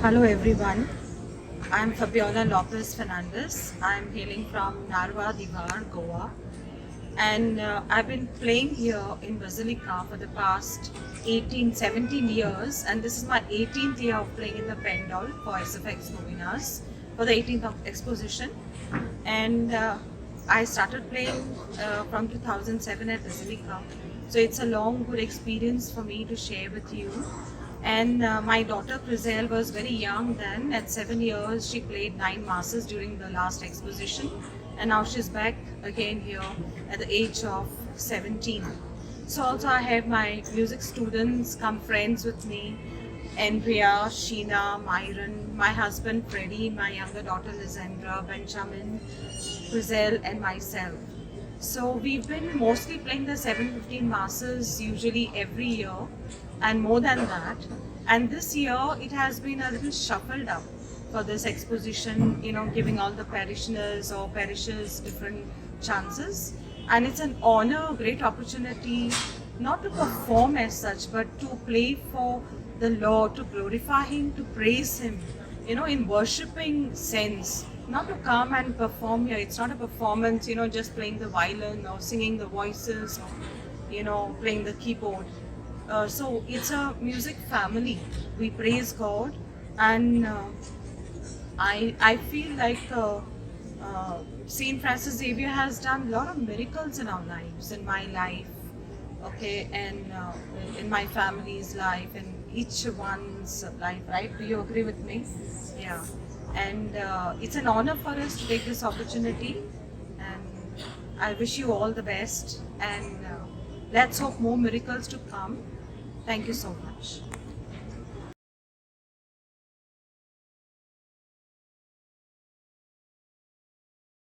Hello everyone, I'm Fabiola Lopez Fernandez. I'm hailing from Narwa, Divar, Goa, and I've been playing here in Basilica for the past 17 years, and this is my 18th year of playing in the Pendol for SFX Novenas for the 18th of exposition. And I started playing from 2007 at Basilica, so it's a long, good experience for me to share with you. And my daughter Crizel was very young then. At 7 years, she played 9 masses during the last exposition, and now she's back again here at the age of 17. So also I have my music students come friends with me: Andrea, Sheena, Myron, my husband Freddie, my younger daughter Lizandra, Benjamin, Crizel, and myself. So we've been mostly playing the 7:15 masses usually every year, and more than that. And this year it has been a little shuffled up for this exposition, giving all the parishioners or parishes different chances. And it's an honor, a great opportunity, not to perform as such, but to play for the Lord, to glorify Him, to praise Him, in worshipping sense. Not to come and perform here. It's not a performance, just playing the violin or singing the voices or, playing the keyboard. So it's a music family. We praise God, and I feel like Saint Francis Xavier has done a lot of miracles in our lives, in my life, okay, and in my family's life, and each one's life. Right? Do you agree with me? Yeah. And it's an honor for us to take this opportunity, and I wish you all the best. And let's hope more miracles to come. Thank you so much.